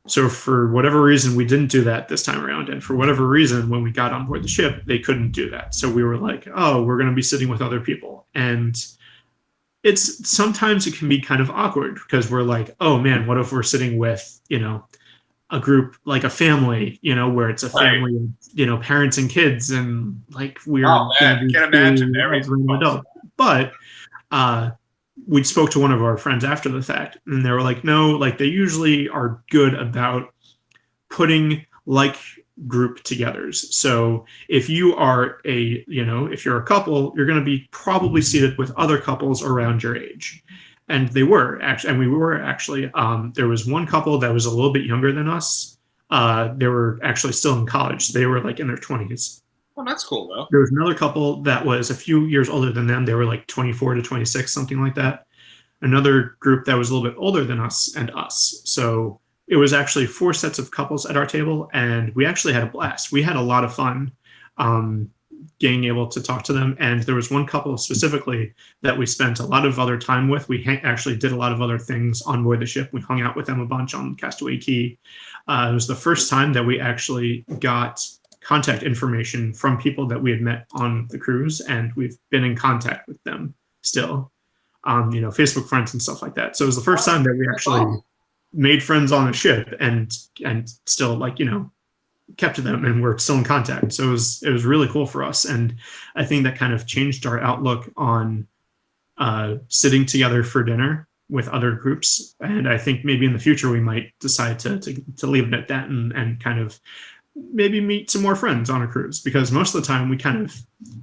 Speaker 2: So for whatever reason, we didn't do that this time around. And for whatever reason, when we got on board the ship, they couldn't do that. So we were like, oh, we're going to be sitting with other people. And sometimes it can be kind of awkward because we're like, oh man, what if we're sitting with, a group, like a family, where it's a family of, parents and kids, and like we're
Speaker 1: I can't imagine
Speaker 2: an adult. But we spoke to one of our friends after the fact, and they were like, no, like they usually are good about putting like group togethers. So if you are if you're a couple, you're going to be probably seated with other couples around your age. And they were actually, and we were actually, there was one couple that was a little bit younger than us. They were actually still in college. They were like in their 20s.
Speaker 1: Oh, that's cool though.
Speaker 2: There was another couple that was a few years older than them. They were like 24 to 26, something like that. Another group that was a little bit older than us and us. So it was actually 4 sets of couples at our table, and we actually had a blast. We had a lot of fun being able to talk to them. And there was one couple specifically that we spent a lot of other time with. We actually did a lot of other things on board the ship. We hung out with them a bunch on Castaway Key. It was the first time that we actually got contact information from people that we had met on the cruise, and we've been in contact with them still, Facebook friends and stuff like that. So it was the first time that we actually made friends on a ship and still kept them, and we're still in contact. So it was really cool for us, and I think that kind of changed our outlook on sitting together for dinner with other groups. And I think maybe in the future we might decide to leave it at that and kind of maybe meet some more friends on a cruise, because most of the time we kind of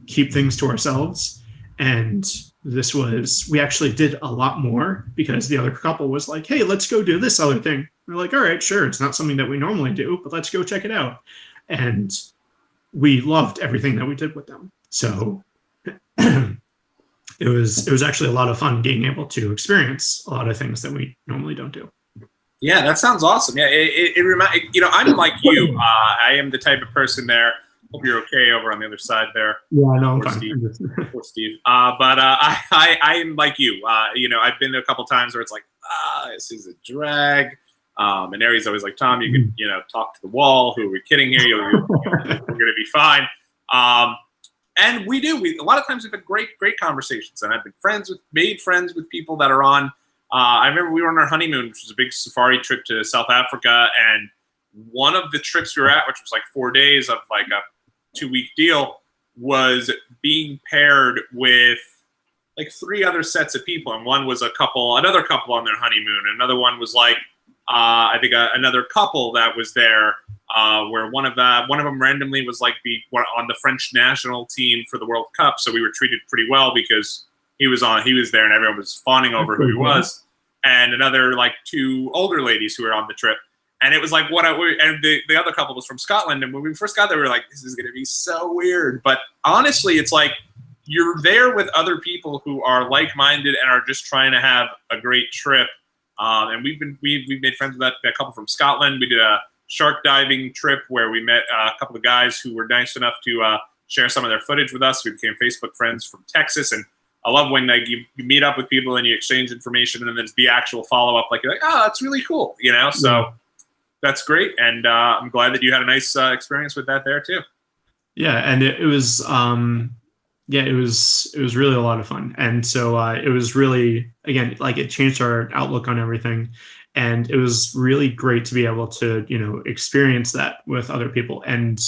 Speaker 2: keep things to ourselves. And we actually did a lot more because the other couple was like, hey, let's go do this other thing. We're like, all right, sure. It's not something that we normally do, but let's go check it out. And we loved everything that we did with them. So it was actually a lot of fun being able to experience a lot of things that we normally don't do.
Speaker 1: Yeah, that sounds awesome. Yeah, I'm like you. I am the type of person there. Hope you're okay over on the other side there.
Speaker 2: Yeah, I know. I'm
Speaker 1: Poor
Speaker 2: fine.
Speaker 1: Steve. Poor Steve. I am like you. I've been to a couple times where it's like, this is a drag. And Aries always like, Tom, you can, talk to the wall. Who are we kidding here? We're going to be fine. And we do. A lot of times we've had great conversations, and I've been made friends with people that are on. I remember we were on our honeymoon, which was a big safari trip to South Africa, and one of the trips we were at, which was like 4 days of like a 2-week deal, was being paired with like 3 other sets of people, and one was another couple on their honeymoon, another one was like I think another couple that was there, where one of them randomly was like on the French national team for the World Cup, so we were treated pretty well because he was there, and everyone was fawning over who he was, and another like 2 older ladies who were on the trip. And it was like and the other couple was from Scotland. And when we first got there, we were like, this is going to be so weird. But honestly, it's like you're there with other people who are like-minded and are just trying to have a great trip. And we've made friends with that couple from Scotland. We did a shark diving trip where we met a couple of guys who were nice enough to share some of their footage with us. We became Facebook friends from Texas. And I love when you meet up with people and you exchange information, and then there's the actual follow-up. Like, you're like, oh, that's really cool, So that's great, and I'm glad that you had a nice experience with that there too.
Speaker 2: Yeah, and it was it was really a lot of fun, and so it was really, again, like, it changed our outlook on everything, and it was really great to be able to experience that with other people. And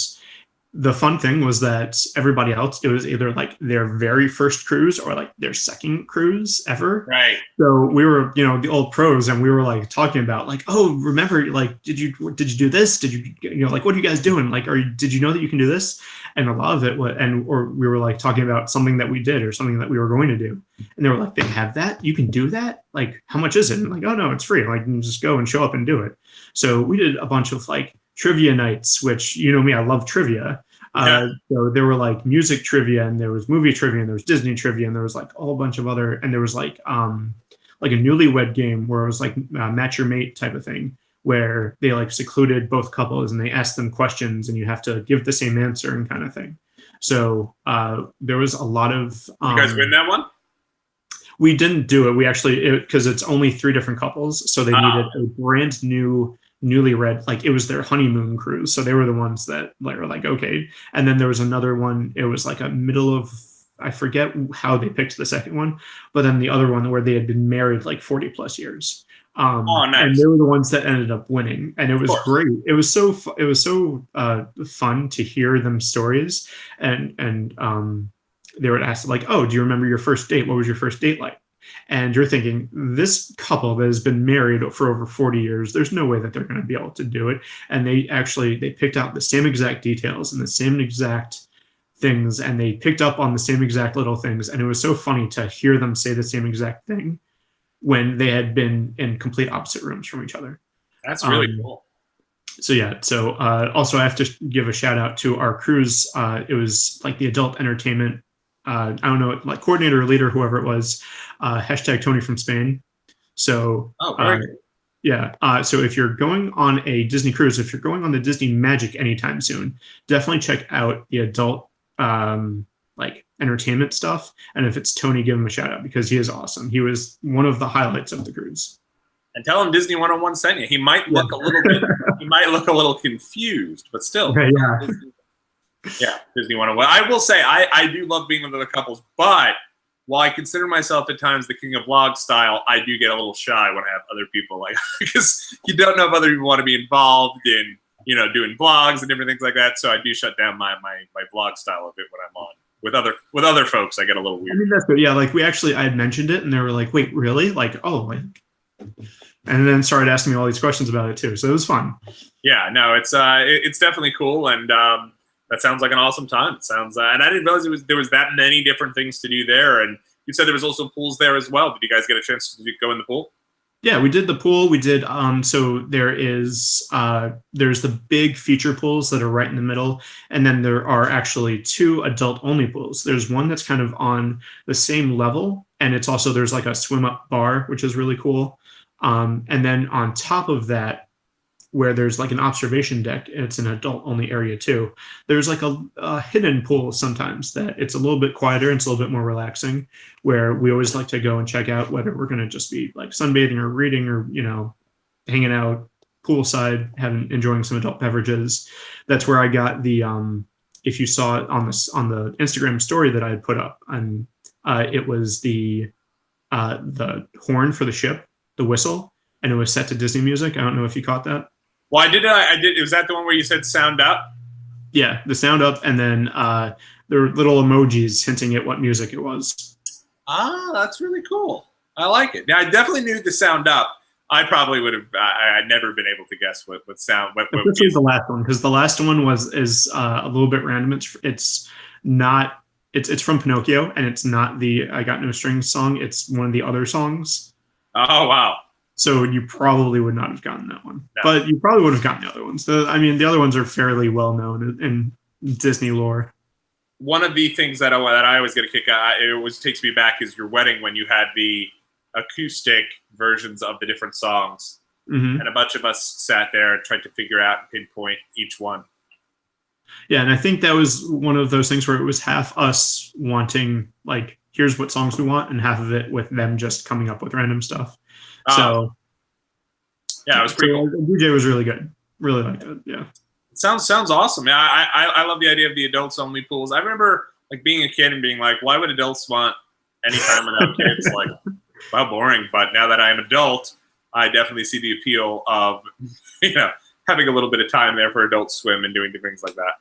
Speaker 2: the fun thing was that everybody else, it was either like their very first cruise or like their second cruise ever.
Speaker 1: Right.
Speaker 2: So we were, the old pros, and we were like talking about like, oh, remember, like, did you do this? Did you, like, what are you guys doing? Like, did you know that you can do this? And a lot of it was, or we were like talking about something that we did or something that we were going to do. And they were like, they have that? You can do that? Like, how much is it? And I'm like, oh no, it's free. Like, you can just go and show up and do it. So we did a bunch of like trivia nights, which, me, I love trivia. So there were like music trivia, and there was movie trivia, and there was Disney trivia, and there was like a whole bunch of other, and there was like a newlywed game where it was like match your mate type of thing, where they like secluded both couples and they asked them questions and you have to give the same answer and kind of thing. So there was a lot of
Speaker 1: you guys win that one?
Speaker 2: We didn't do it. We actually, because it's only 3 different couples, so they needed a brand new newlywed, like, it was their honeymoon cruise, so they were the ones that were like, okay. And then there was another one, it was like a middle of, I forget how they picked the second one, but then the other one where they had been married like 40 plus years.
Speaker 1: Nice.
Speaker 2: And they were the ones that ended up winning, and it was great. It was so fun to hear them stories, and they would ask like, oh, do you remember your first date? What was your first date like? And you're thinking, this couple that has been married for over 40 years, there's no way that they're going to be able to do it. And they picked out the same exact details and the same exact things, and they picked up on the same exact little things. And it was so funny to hear them say the same exact thing when they had been in complete opposite rooms from each other.
Speaker 1: That's really cool.
Speaker 2: So yeah, also I have to give a shout out to our cruise. It was like the adult entertainment, I don't know, like coordinator or leader, whoever it was, hashtag Tony from Spain. So yeah. So if you're going on a Disney cruise, if you're going on the Disney Magic anytime soon, definitely check out the adult like entertainment stuff. And if it's Tony, give him a shout out, because he is awesome. He was one of the highlights of the cruise.
Speaker 1: And tell him Disney 101 sent you. He might look a little bit, he might look a little confused, but still.
Speaker 2: Okay, yeah.
Speaker 1: Yeah, Disney 101. I will say I do love being with other couples, but while I consider myself at times the king of vlog style, I do get a little shy when I have other people, like, because you don't know if other people want to be involved in, doing vlogs and different things like that. So I do shut down my vlog style a bit when I'm on with other folks. I get a little weird.
Speaker 2: I mean, that's good. Yeah, like I had mentioned it, and they were like, "Wait, really?" Like, "Oh, like," and then started asking me all these questions about it too. So it was fun.
Speaker 1: Yeah, no, it's definitely cool, and that sounds like an awesome time. It sounds, and I didn't realize there was that many different things to do there. And you said there was also pools there as well. Did you guys get a chance to go in the pool?
Speaker 2: Yeah, we did the pool. We did so there's the big feature pools that are right in the middle, and then there are actually two adult only pools. There's one that's kind of on the same level, and it's also there's like a swim up bar, which is really cool. And then on top of that, where there's like an observation deck, and it's an adult only area too. There's like a hidden pool sometimes that it's a little bit quieter and it's a little bit more relaxing, where we always like to go and check out whether we're going to just be like sunbathing or reading or, hanging out poolside, enjoying some adult beverages. That's where I got the, if you saw it on the Instagram story that I had put up, and it was the horn for the ship, the whistle, and it was set to Disney music. I don't know if you caught that.
Speaker 1: Well, I did. Was that the one where you said sound up?
Speaker 2: Yeah, the sound up, and then there were little emojis hinting at what music it was.
Speaker 1: Ah, that's really cool. I like it. Now, I definitely knew the sound up. I probably would have. I'd never been able to guess what sound.
Speaker 2: Especially the last one, because the last one is a little bit random. It's not. It's from Pinocchio, and it's not the "I Got No Strings" song. It's one of the other songs.
Speaker 1: Oh wow!
Speaker 2: So you probably would not have gotten that one,
Speaker 1: no.
Speaker 2: But you probably would have gotten the other ones. The other ones are fairly well known in Disney lore.
Speaker 1: One of the things that I always get a kick out, it always takes me back, is your wedding when you had the acoustic versions of the different songs, and a bunch of us sat there and tried to figure out and pinpoint each one.
Speaker 2: Yeah, and I think that was one of those things where it was half us wanting, like, here's what songs we want, and half of it with them just coming up with random stuff. So
Speaker 1: yeah, it was pretty cool.
Speaker 2: DJ was really good. Really liked it. Yeah.
Speaker 1: It sounds awesome. Yeah, I love the idea of the adults only pools. I remember like being a kid and being like, why would adults want any time without kids? Like, wow, boring. But now that I'm an adult, I definitely see the appeal of having a little bit of time there for adult swim and doing things like that.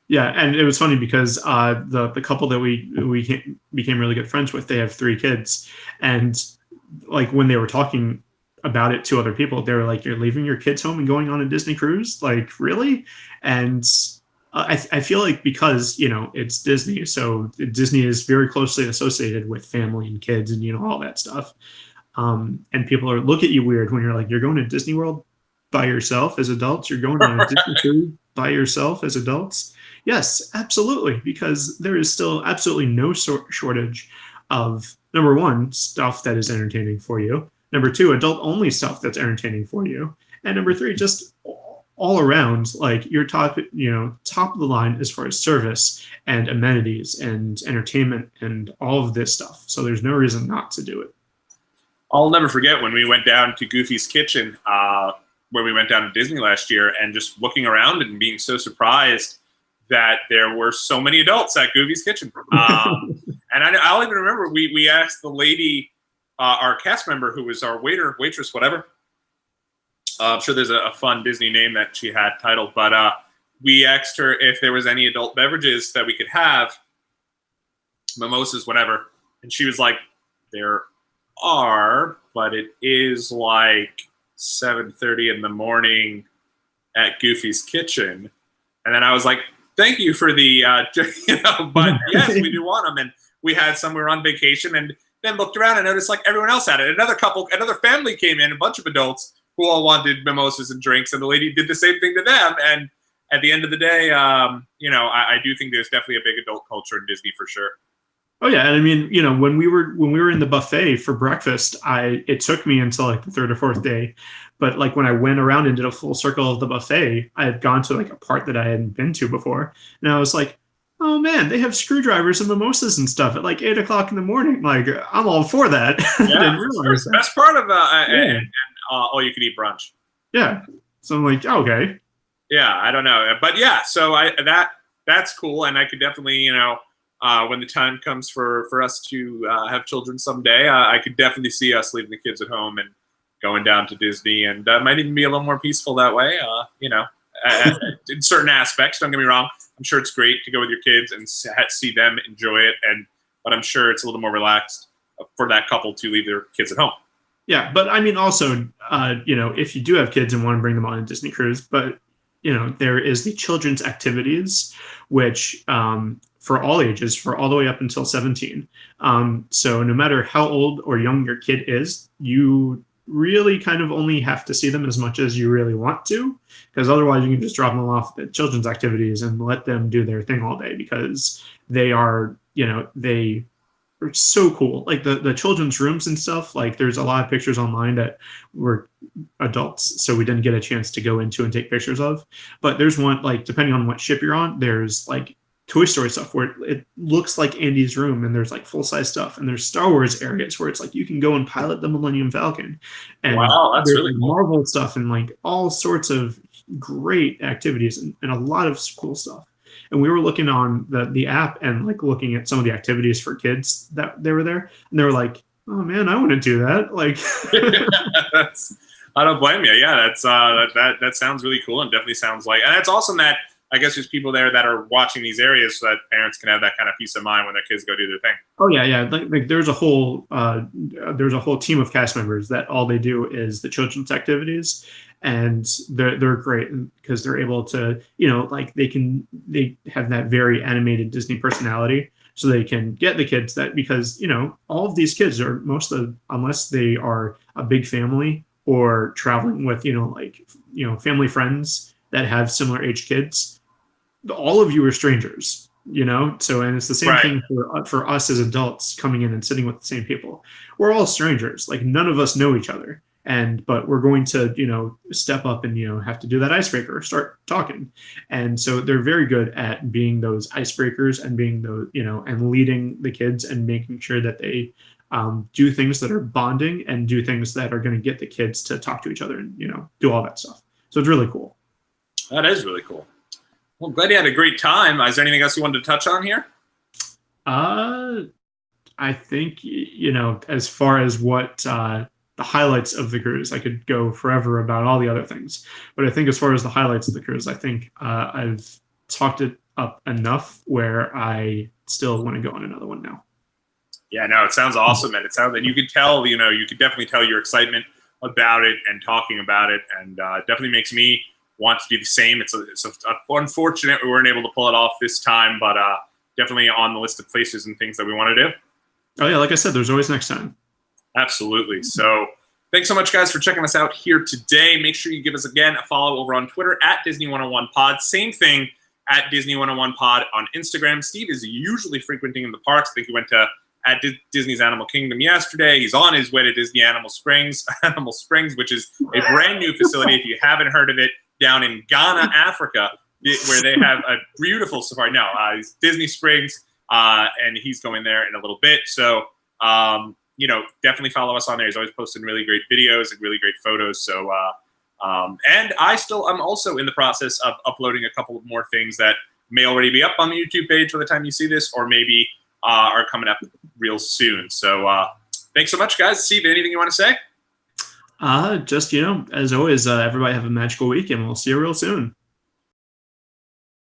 Speaker 2: Yeah, and it was funny because the couple that we became really good friends with, they have 3 kids, and like when they were talking about it to other people, they were like, "You're leaving your kids home and going on a Disney cruise? Like, really?" And I feel like because it's Disney, so Disney is very closely associated with family and kids and all that stuff. And people look at you weird when you're like, "You're going to Disney World by yourself as adults? You're going on a Disney cruise by yourself as adults?" Yes, absolutely, because there is still absolutely no shortage of, number one, stuff that is entertaining for you. Number 2, adult-only stuff that's entertaining for you. And number 3, just all around, like, you're top of the line as far as service and amenities and entertainment and all of this stuff. So there's no reason not to do it.
Speaker 1: I'll never forget when we went down to Goofy's Kitchen, where we went down to Disney last year, and just looking around and being so surprised that there were so many adults at Goofy's Kitchen. And I'll even remember we asked the lady, our cast member, who was our waitress, whatever. I'm sure there's a fun Disney name that she had titled, but we asked her if there was any adult beverages that we could have, mimosas, whatever. And she was like, there are, but it is like 7:30 in the morning at Goofy's Kitchen. And then I was like, thank you for the, but yes, we do want them. And we had some, we were on vacation, and then looked around and noticed like everyone else had it. Another family came in, a bunch of adults who all wanted mimosas and drinks, and the lady did the same thing to them. And at the end of the day, I do think there's definitely a big adult culture in Disney for sure.
Speaker 2: Oh yeah, and I mean, when we were in the buffet for breakfast, it took me until like the 3rd or 4th day, but like when I went around and did a full circle of the buffet, I had gone to like a part that I hadn't been to before, and I was like, oh man, they have screwdrivers and mimosas and stuff at like 8 o'clock in the morning. Like, I'm all for that.
Speaker 1: Yeah, I didn't realize that. Best part of all you can eat brunch.
Speaker 2: Yeah, so I'm like, okay.
Speaker 1: Yeah, I don't know, but yeah, so that that's cool, and I could definitely, when the time comes for us to have children someday, I could definitely see us leaving the kids at home and going down to Disney, and might even be a little more peaceful that way. In certain aspects, don't get me wrong. I'm sure it's great to go with your kids and see them enjoy it, but I'm sure it's a little more relaxed for that couple to leave their kids at home.
Speaker 2: Yeah, but I mean, also, if you do have kids and want to bring them on a Disney cruise, but there is the children's activities, which for all ages, for all the way up until 17. So no matter how old or young your kid is, you really kind of only have to see them as much as you really want to, because otherwise you can just drop them off at children's activities and let them do their thing all day, because they are, they are so cool. Like the children's rooms and stuff, like there's a lot of pictures online that were adults, so we didn't get a chance to go into and take pictures of. But there's one, like, depending on what ship you're on, there's like Toy Story stuff where it looks like Andy's room, and there's like full-size stuff, and there's Star Wars areas where it's like you can go and pilot the Millennium Falcon, and
Speaker 1: wow, that's really cool.
Speaker 2: Marvel stuff, and like all sorts of great activities and a lot of cool stuff. And we were looking on the app and like looking at some of the activities for kids that they were there, and they were like, oh man, I want to do that. Like
Speaker 1: I don't blame you. Yeah, that's that sounds really cool, and definitely sounds like, and that's awesome that I guess there's people there that are watching these areas so that parents can have that kind of peace of mind when their kids go do their thing.
Speaker 2: Oh yeah. Like there's a whole team of cast members that all they do is the children's activities, and they're great because they're able to, like they have that very animated Disney personality, so they can get the kids that, because all of these kids are unless they are a big family or traveling with family friends that have similar age kids, all of you are strangers, so, and it's the same thing for us as adults coming in and sitting with the same people. We're all strangers, like none of us know each other, but we're going to step up and have to do that icebreaker, start talking. And so they're very good at being those icebreakers and being those and leading the kids and making sure that they do things that are bonding and do things that are going to get the kids to talk to each other and do all that stuff. So it's really cool.
Speaker 1: That is really cool. Well, I'm glad you had a great time. Is there anything else you wanted to touch on here?
Speaker 2: I think, as far as what the highlights of the cruise, I could go forever about all the other things. But I think as far as the highlights of the cruise, I think I've talked it up enough where I still want to go on another one now. Yeah,
Speaker 1: no, it sounds awesome. And it sounds like you could tell, you could definitely tell your excitement about it and talking about it. And definitely makes me want to do the same. It's unfortunate we weren't able to pull it off this time, but definitely on the list of places and things that we want to do.
Speaker 2: Oh yeah, like I said, there's always next time.
Speaker 1: Absolutely. So thanks so much, guys, for checking us out here today. Make sure you give us, again, a follow over on Twitter at Disney101pod. Same thing at Disney101pod on Instagram. Steve is usually frequenting in the parks. I think he went to at Disney's Animal Kingdom yesterday. He's on his way to Disney Animal Springs, which is a brand new facility, if you haven't heard of it, down in Ghana, Africa, where they have a beautiful safari. No, it's Disney Springs, and he's going there in a little bit. So, definitely follow us on there. He's always posting really great videos and really great photos. So, and I'm also in the process of uploading a couple of more things that may already be up on the YouTube page by the time you see this, or maybe are coming up real soon. So, thanks so much, guys. Steve, anything you want to say?
Speaker 2: Just, as always, everybody have a magical week, and we'll see you real soon.